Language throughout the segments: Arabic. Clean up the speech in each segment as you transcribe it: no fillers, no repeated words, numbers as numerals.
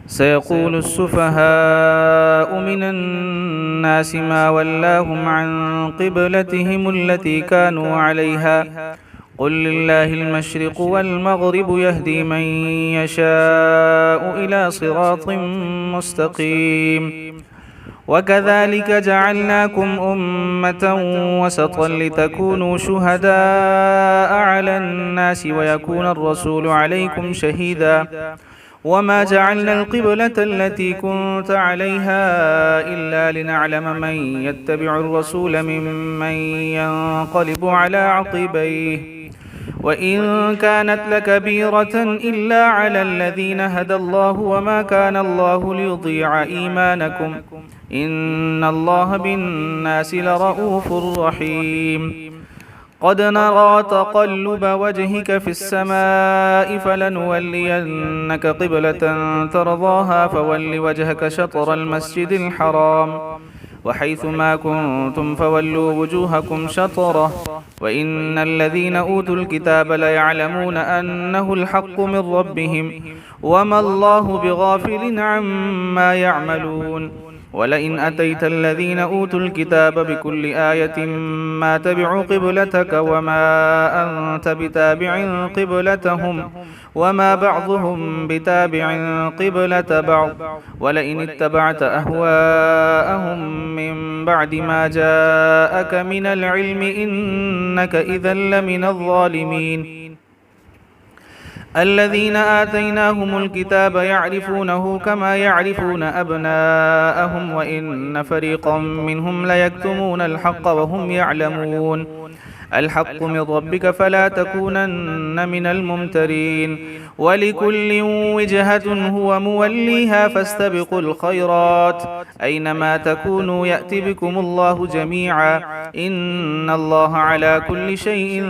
سيقول السفهاء من الناس ما ولاهم عن قبلتهم التي كانوا عليها قل لله المشرق والمغرب يهدي من يشاء إلى صراط مستقيم وكذلك جعلناكم أمة وسطا لتكونوا شهداء على الناس ويكون الرسول عليكم شهيدا وما جعلنا القبلة التي كنت عليها إلا لنعلم من يتبع الرسول ممن ينقلب على عقبيه وإن كانت لكبيرة إلا على الذين هدى الله وما كان الله ليضيع إيمانكم إن الله بالناس لرؤوف رحيم قد نرى تقلب وجهك في السماء فلنولينك قبلة ترضاها فول وجهك شطر المسجد الحرام وحيث ما كنتم فولوا وجوهكم شطره وإن الذين أوتوا الكتاب ليعلمون أنه الحق من ربهم وما الله بغافل عما يعملون ولئن أتيت الذين أوتوا الكتاب بكل آية ما تبعوا قبلتك وما أنت بتابع قبلتهم وما بعضهم بتابع قبلة بعض ولئن اتبعت أهواءهم من بعد ما جاءك من العلم إنك إذا لمن الظالمين الذين آتيناهم الكتاب يعرفونه كما يعرفون أبناءهم وإن فريقا منهم ليكتمون الحق وهم يعلمون الحق من ربك فلا تكونن من الممترين ولكل وجهة هو موليها فاستبقوا الخيرات أينما تكونوا يأتي بكم الله جميعا إن الله على كل شيء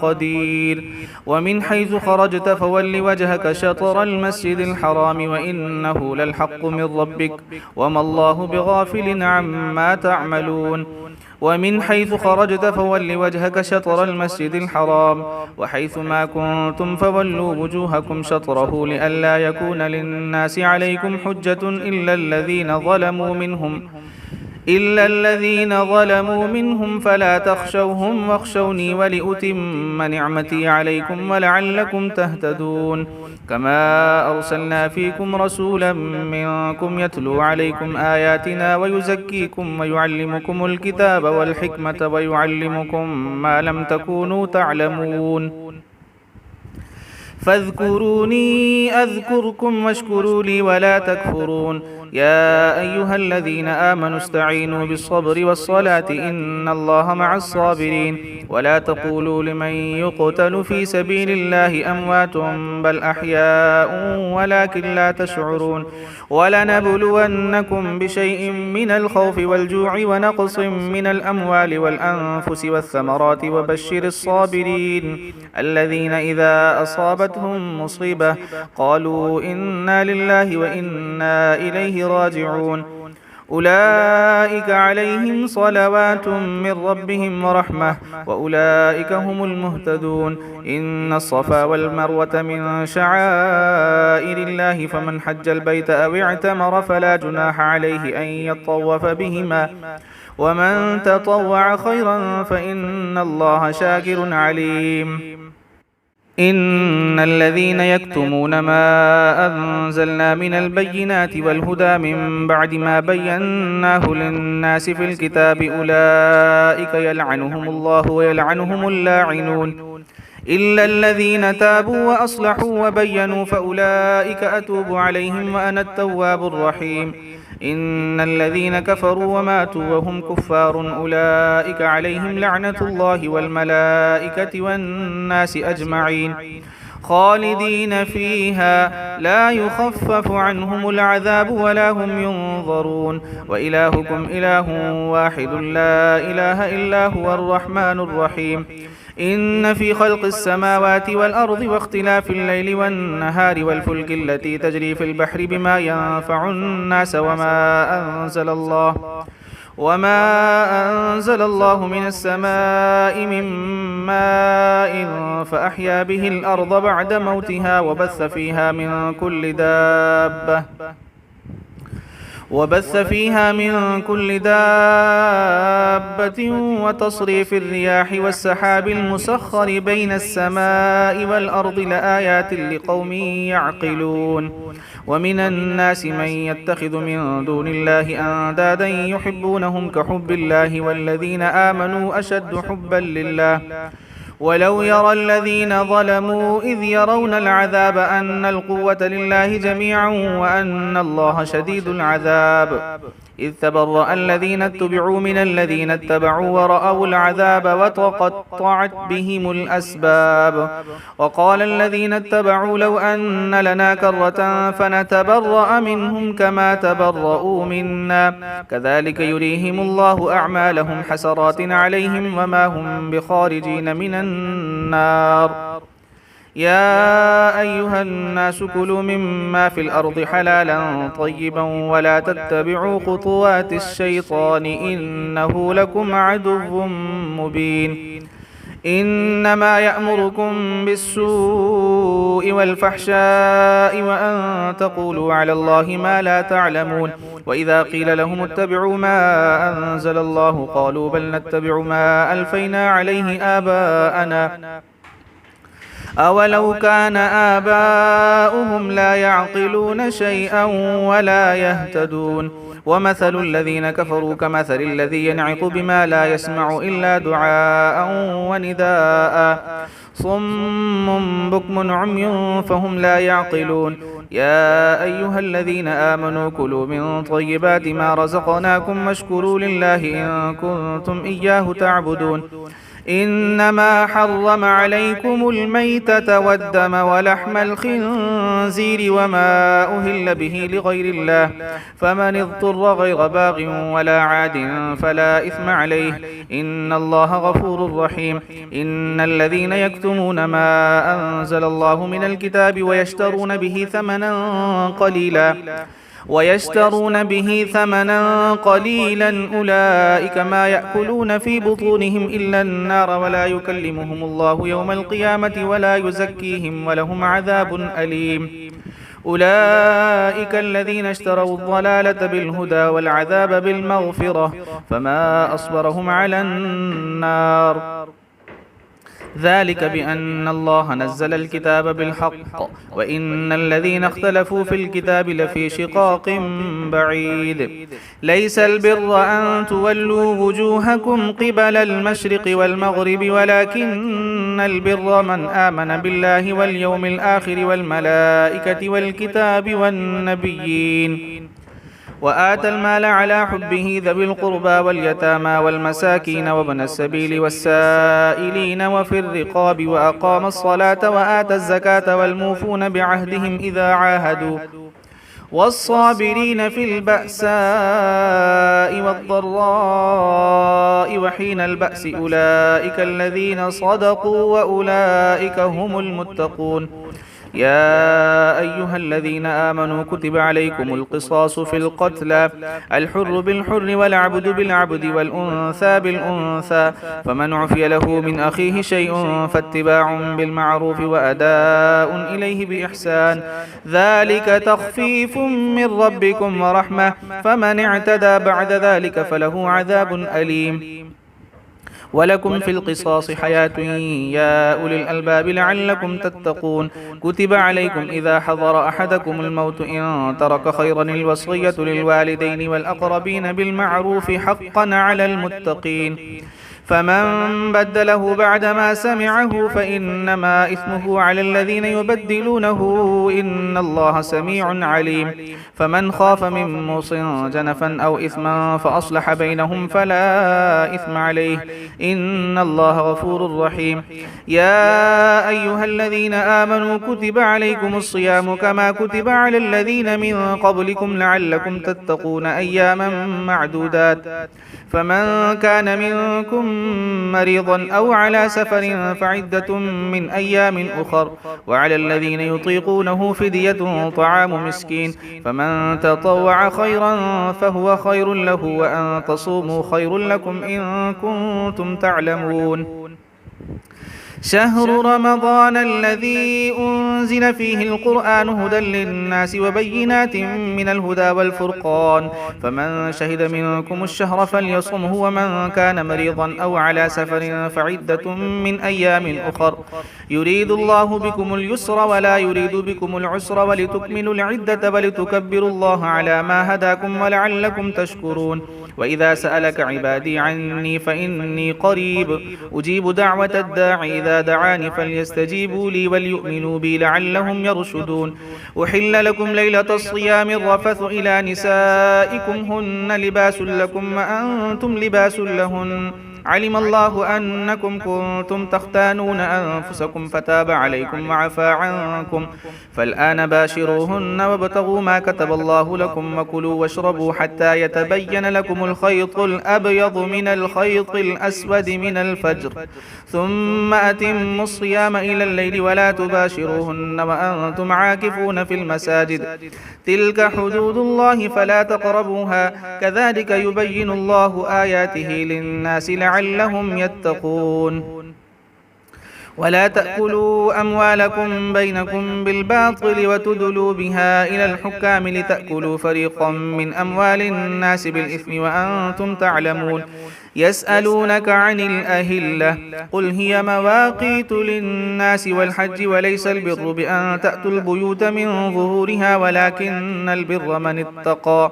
قدير ومن حيث خرجت فول وجهك شطر المسجد الحرام وإنه للحق من ربك وما الله بغافل عما تعملون ومن حيث خرجت فول وجهك شطر المسجد الحرام وحيث ما كنتم فولوا وجوهكم شطره لئلا يكون للناس عليكم حجة إلا الذين ظلموا منهم فلا تخشوهم واخشوني ولأتم نعمتي عليكم ولعلكم تهتدون كما أرسلنا فيكم رسولا منكم يتلو عليكم آياتنا ويزكيكم ويعلمكم الكتاب والحكمة ويعلمكم ما لم تكونوا تعلمون فاذكروني أذكركم واشكروا لي ولا تكفرون يا أيها الذين آمنوا استعينوا بالصبر والصلاة إن الله مع الصابرين ولا تقولوا لمن يقتل في سبيل الله أموات بل أحياء ولكن لا تشعرون ولنبلونكم بشيء من الخوف والجوع ونقص من الأموال والأنفس والثمرات وبشر الصابرين الذين إذا أصابتهم مصيبة قالوا إنا لله وإنا إليه راجعون أولئك عليهم صلوات من ربهم ورحمة وأولئك هم المهتدون إن الصفا والمروة من شعائر الله فمن حج البيت أو اعتمر فلا جناح عليه أن يطوف بهما ومن تطوع خيرا فإن الله شاكر عليم إن الذين يكتمون ما أنزلنا من البينات والهدى من بعد ما بيناه للناس في الكتاب أولئك يلعنهم الله ويلعنهم اللاعنون إلا الذين تابوا وأصلحوا وبينوا فأولئك أتوب عليهم وأنا التواب الرحيم إن الذين كفروا وماتوا وهم كفار أولئك عليهم لعنة الله والملائكة والناس أجمعين خالدين فيها لا يخفف عنهم العذاب ولا هم ينظرون وإلهكم إله واحد لا إله إلا هو الرحمن الرحيم إن في خلق السماوات والأرض واختلاف الليل والنهار والفلك التي تجري في البحر بما ينفع الناس وما أنزل الله من السماء من ماء فأحيا به الأرض بعد موتها وبث فيها من كل دابة وبث فيها من كل دابة وتصريف الرياح والسحاب المسخر بين السماء والأرض لآيات لقوم يعقلون ومن الناس من يتخذ من دون الله أندادا يحبونهم كحب الله والذين آمنوا أشد حبا لله ولو يرى الذين ظلموا إذ يرون العذاب أن القوة لله جميعا وأن الله شديد العذاب إذ تبرأ الذين اتبعوا من الذين اتبعوا ورأوا العذاب وتقطعت بهم الأسباب وقال الذين اتبعوا لو أن لنا كرة فنتبرأ منهم كما تبرؤوا منا كذلك يريهم الله أعمالهم حسرات عليهم وما هم بخارجين من النار يا أيها الناس كلوا مما في الأرض حلالا طيبا ولا تتبعوا خطوات الشيطان إنه لكم عدو مبين إنما يأمركم بالسوء والفحشاء وأن تقولوا على الله ما لا تعلمون وإذا قيل لهم اتبعوا ما أنزل الله قالوا بل نتبع ما ألفينا عليه آباءنا أولو كان آباؤهم لا يعقلون شيئا ولا يهتدون ومثل الذين كفروا كمثل الذي ينعق بما لا يسمع إلا دعاء ونداء صم بكم عمي فهم لا يعقلون يا أيها الذين آمنوا كلوا من طيبات ما رزقناكم واشكروا لله إن كنتم إياه تعبدون إنما حرم عليكم الميتة والدم ولحم الخنزير وما أهل به لغير الله فمن اضطر غير باغ ولا عاد فلا إثم عليه إن الله غفور رحيم إن الذين يكتمون ما أنزل الله من الكتاب ويشترون به ثمنا قليلا أولئك ما يأكلون في بطونهم إلا النار ولا يكلمهم الله يوم القيامة ولا يزكيهم ولهم عذاب أليم أولئك الذين اشتروا الضلالة بالهدى والعذاب بالمغفرة فما أصبرهم على النار ذلك بأن الله نزل الكتاب بالحق وإن الذين اختلفوا في الكتاب لفي شقاق بعيد ليس البر أن تولوا وجوهكم قبل المشرق والمغرب ولكن البر من آمن بالله واليوم الآخر والملائكة والكتاب والنبيين وآتى المال على حبه ذوي القربى واليتامى والمساكين وابن السبيل والسائلين وفي الرقاب وأقام الصلاة وآتى الزكاة والموفون بعهدهم إذا عاهدوا والصابرين في البأساء والضراء وحين البأس أولئك الذين صدقوا وأولئك هم المتقون يا أيها الذين آمنوا كتب عليكم القصاص في القتلى الحر بالحر والعبد بالعبد والأنثى بالأنثى فمن عفي له من أخيه شيء فاتباع بالمعروف وأداء إليه بإحسان ذلك تخفيف من ربكم ورحمة فمن اعتدى بعد ذلك فله عذاب أليم ولكم في القصاص حياة يا أولي الألباب لعلكم تتقون كتب عليكم إذا حضر أحدكم الموت إن ترك خيرا الوصية للوالدين والأقربين بالمعروف حقا على المتقين فمن بدله بعدما سمعه فإنما إثمه على الذين يبدلونه إن الله سميع عليم فمن خاف من موص جنفا أو إثما فأصلح بينهم فلا إثم عليه إن الله غفور رحيم يا أيها الذين آمنوا كتب عليكم الصيام كما كتب على الذين من قبلكم لعلكم تتقون أياما معدودات فمن كان منكم مريضا أو على سفر فعدة من أيام أخر وعلى الذين يطيقونه فدية طعام مسكين فمن تطوع خيرا فهو خير له وأن تصوموا خير لكم إن كنتم تعلمون شهر رمضان الذي أنزل فيه القرآن هدى للناس وبينات من الهدى والفرقان فمن شهد منكم الشهر فليصمه ومن كان مريضا أو على سفر فعدة من أيام أخر يريد الله بكم اليسر ولا يريد بكم العسر ولتكملوا العدة ولتكبروا الله على ما هداكم ولعلكم تشكرون وإذا سألك عبادي عني فإني قريب أجيب دعوة الداعي إذا دعاني فليستجيبوا لي وليؤمنوا بي لعلهم يرشدون أحل لكم ليلة الصيام الرفث إلى نسائكم هن لباس لكم وأنتم لباس لهن علم الله أنكم كنتم تختانون أنفسكم فتاب عليكم وعفى عنكم فالآن باشروهن وابتغوا ما كتب الله لكم وكلوا واشربوا حتى يتبين لكم الخيط الأبيض من الخيط الأسود من الفجر ثم أتموا الصيام إلى الليل ولا تباشروهن وأنتم عاكفون في المساجد تلك حدود الله فلا تقربوها كذلك يبين الله آياته للناس لعلهم يتقون ولا تأكلوا أموالكم بينكم بالباطل وتدلوا بها إلى الحكام لتأكلوا فريقا من أموال الناس بالإثم وأنتم تعلمون يسألونك عن الأهلة قل هي مواقيت للناس والحج وليس البر بأن تأتوا البيوت من ظهورها ولكن البر من اتقى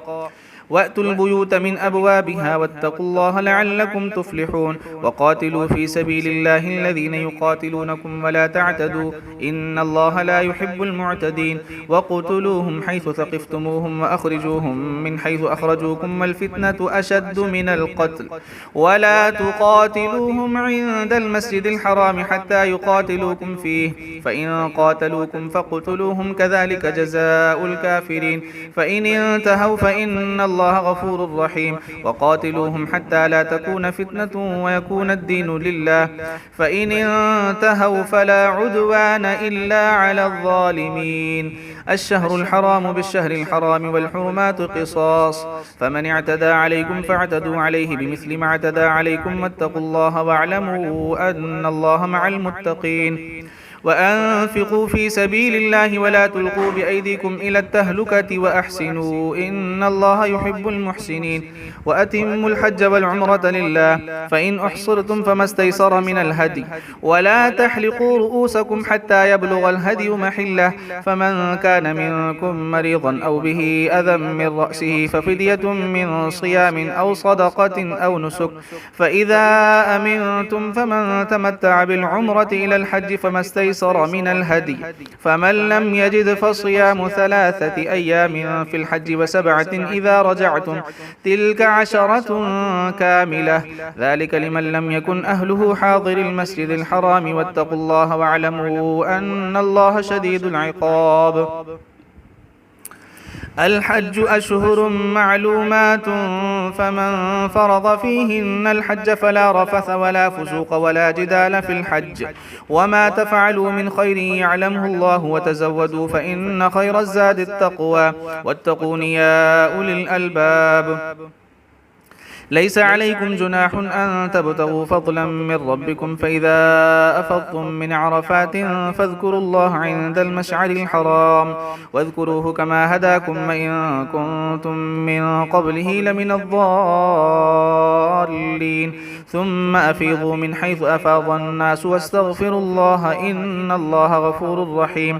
وأتوا البيوت من أبوابها واتقوا الله لعلكم تفلحون وقاتلوا في سبيل الله الذين يقاتلونكم ولا تعتدوا إن الله لا يحب المعتدين وقتلوهم حيث ثقفتموهم وأخرجوهم من حيث أخرجوكم والفتنة أشد من القتل ولا تقاتلوهم عند المسجد الحرام حتى يقاتلوكم فيه فإن قاتلوكم فاقتلوهم كذلك جزاء الكافرين فإن انتهوا فإن الله غفور رحيم وقاتلوهم حتى لا تكون فتنة ويكون الدين لله فإن انتهوا فلا عدوان إلا على الظالمين الشهر الحرام بالشهر الحرام والحرمات قصاص فمن اعتدى عليكم فاعتدوا عليه بمثل ما اعتدى عليكم واتقوا الله واعلموا أن الله مع المتقين وأنفقوا في سبيل الله ولا تلقوا بأيديكم إلى التهلكة وأحسنوا إن الله يحب المحسنين وأتموا الحج والعمرة لله فإن أحصرتم فما استيسر من الهدي ولا تحلقوا رؤوسكم حتى يبلغ الهدي محله فمن كان منكم مريضا أو به أذى من رأسه ففدية من صيام أو صدقة أو نسك فإذا أمنتم فمن تمتع بالعمرة إلى الحج فما استيسر من الهدي فمن لم يجد فصيام 3 أيام في الحج و7 إذا رجعتم تلك 10 كاملة ذلك لمن لم يكن أهله حاضر المسجد الحرام واتقوا الله واعلموا أن الله شديد العقاب الحج أشهر معلومات فمن فرض فيهن الحج فلا رفث ولا فسوق ولا جدال في الحج وما تفعلوا من خير يعلمه الله وتزودوا فإن خير الزاد التقوى واتقون يا أولي الألباب ليس عليكم جناح أن تبتغوا فضلا من ربكم فإذا أفضتم من عرفات فاذكروا الله عند المشعر الحرام واذكروه كما هداكم وإن كنتم من قبله لمن الضالين ثم أفيضوا من حيث أفاض الناس واستغفروا الله إن الله غفور رحيم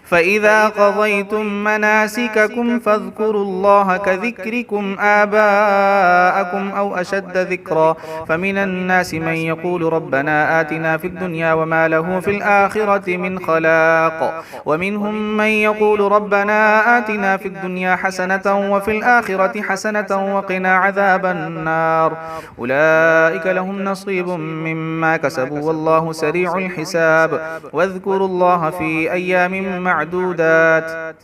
فإذا قضيتم مناسككم فاذكروا الله كذكركم آباءكم أو أشد ذكرا فمن الناس من يقول ربنا آتنا في الدنيا وما له في الآخرة من خلاق ومنهم من يقول ربنا آتنا في الدنيا حسنة وفي الآخرة حسنة وقنا عذاب النار أولئك لهم نصيب مما كسبوا والله سريع الحساب واذكروا الله في أيام معدودات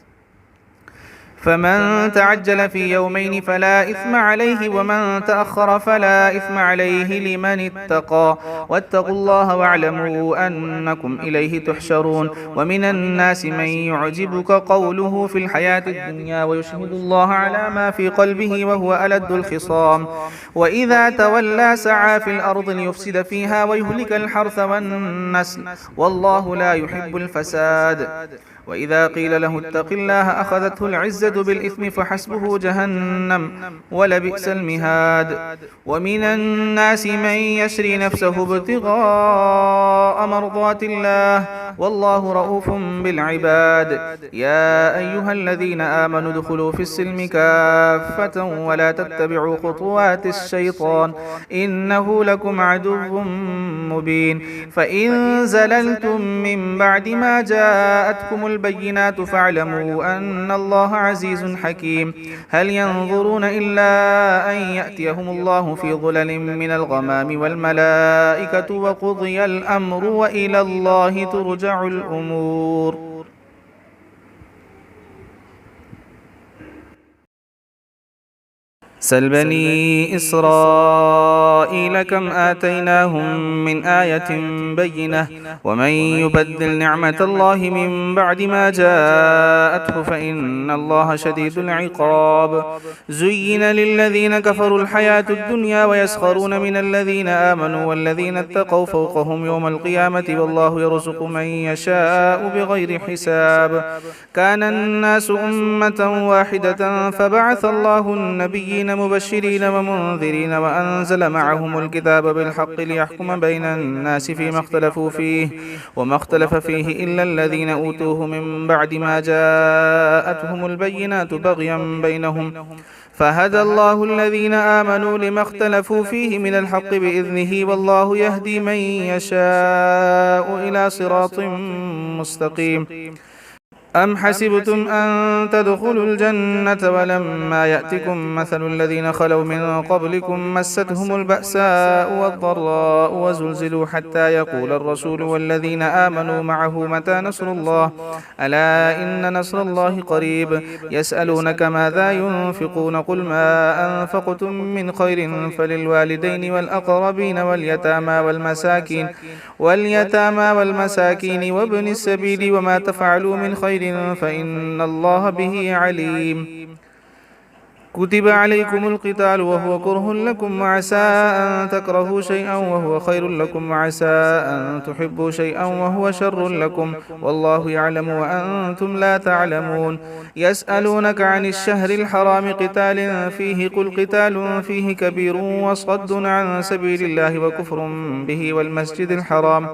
فمن تعجل في يومين فلا إثم عليه ومن تأخر فلا إثم عليه لمن اتقى واتقوا الله واعلموا أنكم إليه تحشرون ومن الناس من يعجبك قوله في الحياة الدنيا ويشهد الله على ما في قلبه وهو ألد الخصام وإذا تولى سعى في الأرض ليفسد فيها ويهلك الحرث والنسل والله لا يحب الفساد وإذا قيل له اتق الله أخذته العزة بالإثم فحسبه جهنم ولبئس المهاد ومن الناس من يشري نفسه ابتغاء مرضات الله والله رؤوف بالعباد يا أيها الذين آمنوا ادخلوا في السلم كافة ولا تتبعوا خطوات الشيطان إنه لكم عدو مبين فإن زللتم من بعد ما جاءتكم البينات فاعلموا أن الله عزيز حكيم هل ينظرون إلا أن يأتيهم الله في ظلل من الغمام والملائكة وقضي الأمر وإلى الله ترجع الأمور سل بني إسرائيل كم آتيناهم من آية بينة ومن يبدل نعمة الله من بعد ما جاءته فإن الله شديد العقاب زين للذين كفروا الحياة الدنيا ويسخرون من الذين آمنوا والذين اتقوا فوقهم يوم القيامة والله يرزق من يشاء بغير حساب كان الناس أمة واحدة فبعث الله النبيين مبشرين ومنذرين وأنزل معهم الكتاب بالحق ليحكم بين الناس فيما اختلفوا فيه وما اختلف فيه إلا الذين أوتوه من بعد ما جاءتهم البينات بغيا بينهم فهدى الله الذين آمنوا لما اختلفوا فيه من الحق بإذنه والله يهدي من يشاء إلى صراط مستقيم أم حسبتم أن تدخلوا الجنة ولما يأتكم مثل الذين خلوا من قبلكم مستهم البأساء والضراء وزلزلوا حتى يقول الرسول والذين آمنوا معه متى نصر الله ألا إن نصر الله قريب يسألونك ماذا ينفقون قل ما أنفقتم من خير فللوالدين والأقربين واليتامى والمساكين وابن السبيل وما تفعلوا من خير فإن الله به عليم كتب عليكم القتال وهو كره لكم وعسى أن تكرهوا شيئا وهو خير لكم وعسى أن تحبوا شيئا وهو شر لكم والله يعلم وأنتم لا تعلمون يسألونك عن الشهر الحرام قتال فيه قل قتال فيه كبير وصد عن سبيل الله وكفر به والمسجد الحرام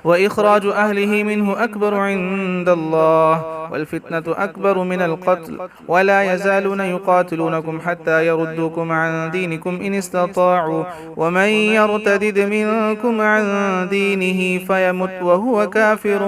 وإخراج أهله منه أكبر عند الله والفتنة أكبر من القتل ولا يزالون يقاتلونكم حتى يردوكم عن دينكم إن استطاعوا ومن يرتدد منكم عن دينه فيمت وهو كافر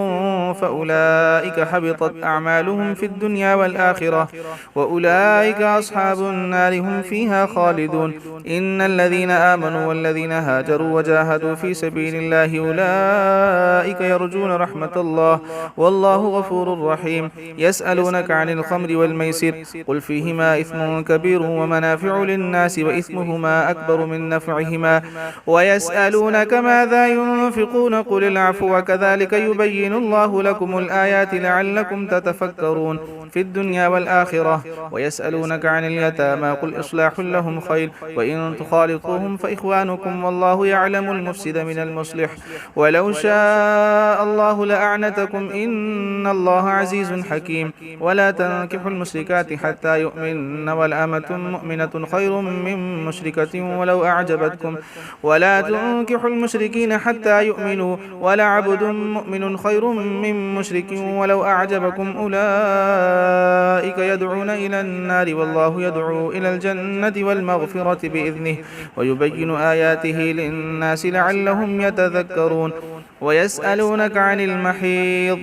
فأولئك حبطت أعمالهم في الدنيا والآخرة وأولئك أصحاب النار هم فيها خالدون إن الذين آمنوا والذين هاجروا وجاهدوا في سبيل الله أولئك يرجون رحمة الله والله غفور رحيم يسألونك عن الخمر والميسر قل فيهما إثم كبير ومنافع للناس وإثمهما أكبر من نفعهما ويسألونك ماذا ينفقون قل العفو وكذلك يبين الله لكم الآيات لعلكم تتفكرون في الدنيا والآخرة ويسألونك عن اليتامى قل إصلاح لهم خير وإن تخالطوهم فإخوانكم والله يعلم المفسد من المصلح ولو شاء الله لأعنتكم إن الله عزيز حكيم ولا تنكحوا المشركات حتى يؤمن والأمة مؤمنة خير من مشركة ولو أعجبتكم ولا تنكحوا المشركين حتى يؤمنوا ولعبد مؤمن خير من مشرك ولو أعجبكم أولئك يدعون إلى النار والله يدعو إلى الجنة والمغفرة بإذنه ويبين آياته للناس لعلهم يتذكرون ويسألونك عن المحيض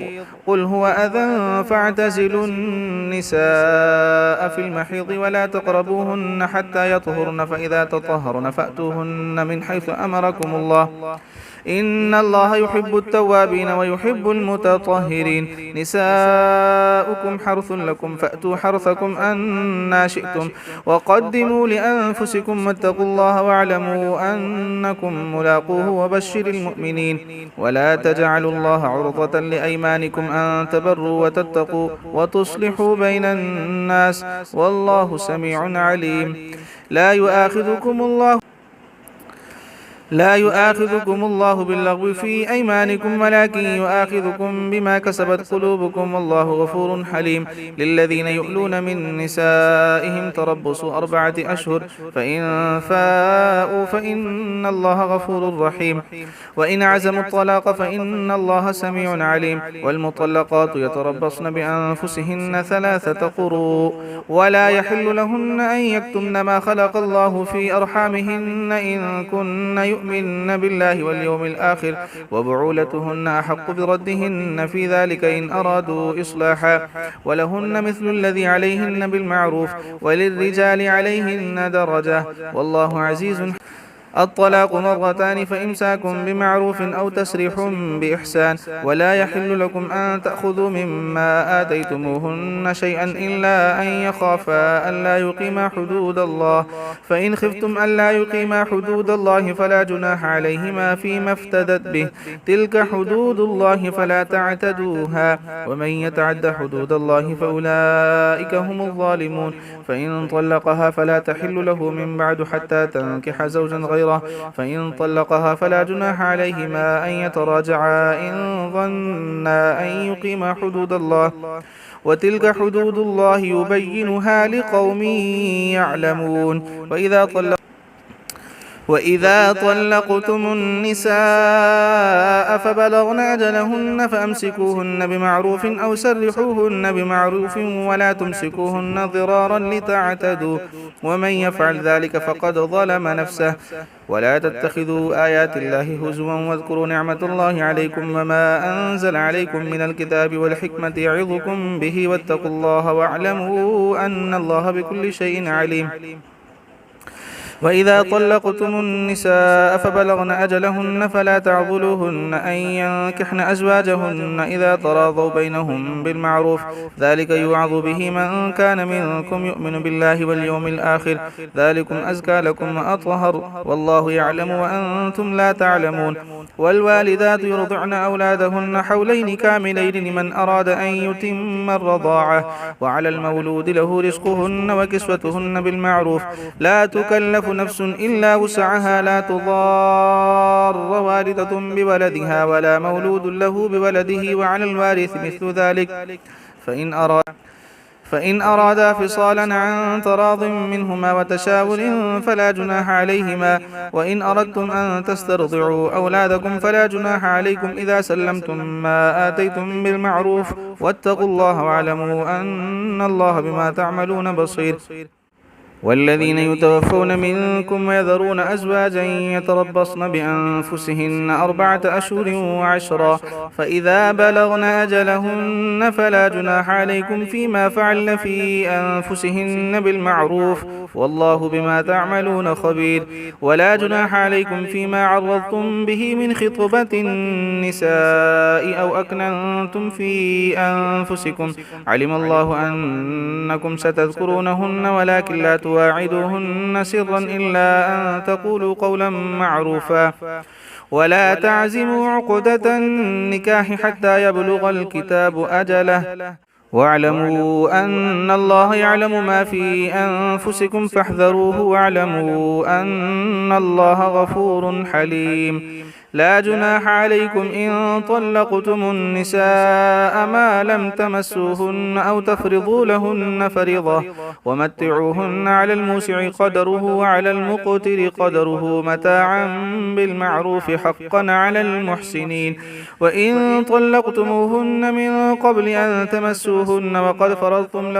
قل هو أذى فاعتزلوا النساء في المحيض ولا تقربوهن حتى يطهرن فإذا تطهرن فأتوهن من حيث أمركم الله إن الله يحب التوابين ويحب المتطهرين. نساؤكم حرث لكم فأتوا حرثكم أنى شئتم وقدموا لأنفسكم واتقوا الله واعلموا أنكم ملاقوه وبشر المؤمنين. ولا تجعلوا الله عرضة لأيمانكم أن تبروا وتتقوا وتصلحوا بين الناس والله سميع عليم. لا يؤاخذكم الله باللغو في أيمانكم ولكن يؤاخذكم بما كسبت قلوبكم والله غفور حليم. للذين يؤلون من نسائهم تربص 4 أشهر فإن فاءوا فإن الله غفور رحيم. وإن عزموا الطلاق فإن الله سميع عليم. والمطلقات يتربصن بأنفسهن 3 قروء ولا يحل لهن أن يكتمن ما خلق الله في أرحامهن إن كن يؤمن بالله واليوم الآخر وبعولتهن أحق بردهن في ذلك إن أرادوا إصلاحا ولهن مثل الذي عليهن بالمعروف وللرجال عليهن درجة والله عزيز. الطلاق 2 فإمساك بمعروف أو تسريح بإحسان. ولا يحل لكم أن تأخذوا مما آتيتموهن شيئا إلا أن يخافا ألا يقيما حدود الله فإن خفتم ألا يقيما حدود الله فلا جناح عليهما فيما افتدت به تلك حدود الله فلا تعتدوها ومن يتعد حدود الله فأولئك هم الظالمون. فإن طلقها فلا تحل له من بعد حتى تنكح زوجا غيره فإن طلقها فلا جناح عليهما أن يتراجعا إن ظنا أن يقيما حدود الله وتلك حدود الله يبينها لقوم يعلمون. وإذا طلقتم النساء فبلغن أجلهن فأمسكوهن بمعروف أو سرحوهن بمعروف ولا تمسكوهن ضرارا لتعتدوا ومن يفعل ذلك فقد ظلم نفسه. ولا تتخذوا آيات الله هزوا واذكروا نعمة الله عليكم وما أنزل عليكم من الكتاب والحكمة يعظكم به واتقوا الله واعلموا أن الله بكل شيء عليم. وإذا طلقتم النساء فبلغن أجلهن فلا تعضلوهن أن ينكحن أزواجهن إذا تراضوا بينهم بالمعروف ذلك يوعظ به من كان منكم يؤمن بالله واليوم الآخر ذلكم أزكى لكم وأطهر والله يعلم وأنتم لا تعلمون. والوالدات يرضعن أولادهن حولين كاملين لمن أراد أن يتم الرضاعة وعلى المولود له رزقهن وكسوتهن بالمعروف لا تكلف نفس إلا وسعها لا تضار والدة بولدها ولا مولود له بولده وعلى الوارث مثل ذلك فإن أرادا فصالا عن تراض منهما وتشاور فلا جناح عليهما. وإن أردتم أن تسترضعوا أولادكم فلا جناح عليكم إذا سلمتم ما آتيتم بالمعروف واتقوا الله واعلموا أن الله بما تعملون بصير. والذين يتوفون منكم ويذرون أزواجا يتربصن بأنفسهن 4 أشهر و10 فإذا بلغن أجلهن فلا جناح عليكم فيما فعلن في أنفسهن بالمعروف والله بما تعملون خبير. ولا جناح عليكم فيما عرضتم به من خطبة النساء أو أكننتم في أنفسكم علم الله أنكم ستذكرونهن ولكن لا تواعدوهن سرا إلا أن تقولوا قولا معروفا. ولا تعزموا عقدة النكاح حتى يبلغ الكتاب أجله واعلموا أن الله يعلم ما في أنفسكم فاحذروه واعلموا أن الله غفور حليم. لا جناح عليكم إن طلقتم النساء ما لم تمسوهن أو تفرضوا لهن فريضة ومتعوهن على الموسع قدره وعلى المقتر قدره متاعا بالمعروف حقا على المحسنين. وإن طلقتموهن من قبل أن تمسوهن وقد فرضتم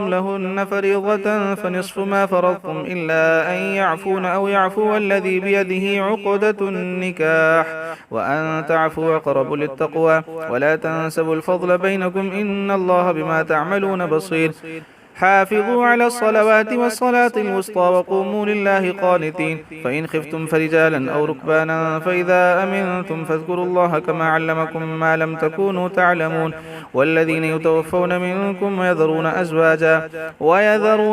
لهن فريضة فنصف ما فرضتم إلا أن يعفون أو يعفو الذي بيده عقدة النكاح وأن تعفوا أقرب للتقوى. ولا تنسبوا الفضل بينكم إن الله بما تعملون بصير. حافظوا على الصلوات والصلاة الوسطى وقوموا لله قانتين فإن خفتم فرجالا أو ركبانا فإذا أمنتم فاذكروا الله كما علمكم ما لم تكونوا تعلمون والذين يتوفون منكم ويذرون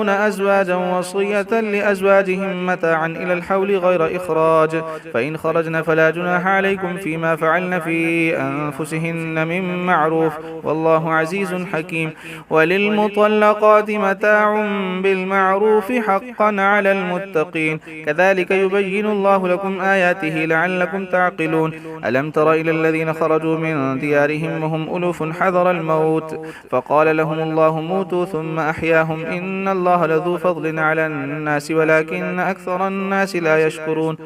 أزواجا وصية لأزواجهم متاعا إلى الحول غير إخراج فإن خرجن فلا جناح عليكم فيما فعلن في أنفسهن من معروف والله عزيز حكيم وللمطلقات متاع بالمعروف حقا على المتقين كذلك يبين الله لكم آياته لعلكم تعقلون ألم تر إلى الذين خرجوا من ديارهم وهم ألوف حذر الموت فقال لهم الله موتوا ثم أحياهم إن الله لذو فضل على الناس ولكن أكثر الناس لا يشكرون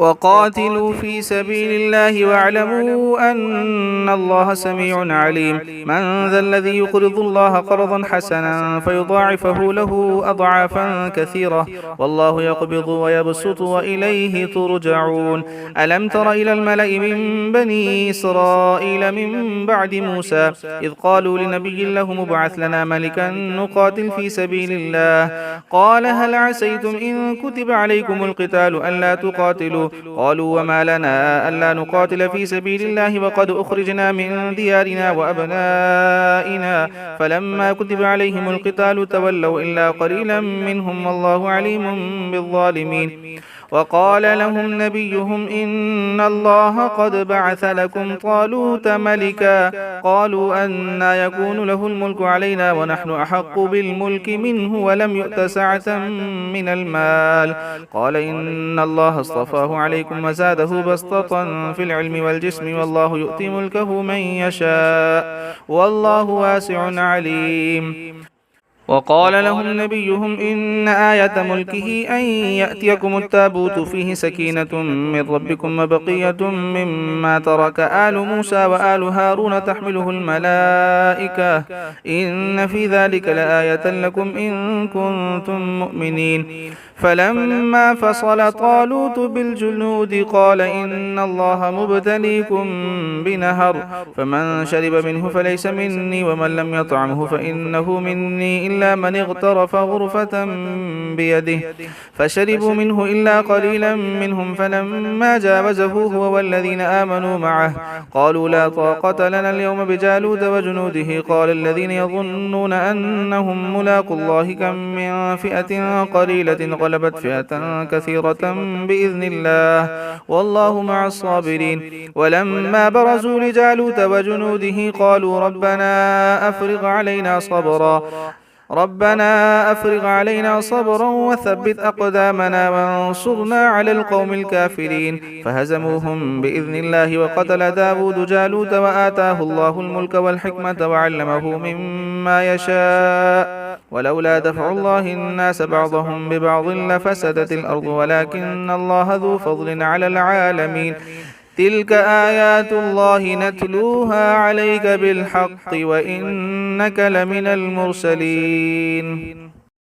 وقاتلوا في سبيل الله واعلموا أن الله سميع عليم من ذا الذي يقرض الله قرضا حسنا فيضاعفه له أضعافا كثيرة والله يقبض ويبسط وإليه ترجعون ألم تر إلى الملأ من بني إسرائيل من بعد موسى إذ قالوا لنبي له مبعث لنا ملكا نقاتل في سبيل الله قال هل عسيتم إن كتب عليكم القتال ألا تقاتلوا قالوا وما لنا ألا نقاتل في سبيل الله وقد أخرجنا من ديارنا وأبنائنا فلما كتب عليهم القتال تولوا إلا قليلا منهم والله عليم بالظالمين وقال لهم نبيهم إن الله قد بعث لكم طالوت ملكا قالوا أنى يكون له الملك علينا ونحن أحق بالملك منه ولم يؤت سعة من المال قال إن الله اصطفاه عليكم وزاده بسطة في العلم والجسم والله يؤتي ملكه من يشاء والله واسع عليم وقال لهم نبيهم إن آية ملكه أن يأتيكم التابوت فيه سكينة من ربكم وبقية مما ترك آل موسى وآل هارون تحمله الملائكة إن في ذلك لآية لكم إن كنتم مؤمنين فلما فصل طالوت بالجنود قال إن الله مبتليكم بنهر فمن شرب منه فليس مني ومن لم يطعمه فإنه مني إلا من اغترف غرفة بيده فشربوا منه إلا قليلا منهم فلما جاوزه هو والذين آمنوا معه قالوا لا طاقة لنا اليوم بجالوت وجنوده قال الذين يظنون أنهم ملاقوا الله كم من فئة قليلة غلبت فئة كثيرة بإذن الله والله مع الصابرين ولما برزوا لجالوت وجنوده قالوا ربنا أفرغ علينا صبرا وثبت أقدامنا وانصرنا على القوم الكافرين فهزموهم بإذن الله وقتل داود جالوت وآتاه الله الملك والحكمة وعلمه مما يشاء ولولا دفع الله الناس بعضهم ببعض لفسدت الأرض ولكن الله ذو فضل على العالمين تلك آيات الله نتلوها عليك بالحق وإنك لمن المرسلين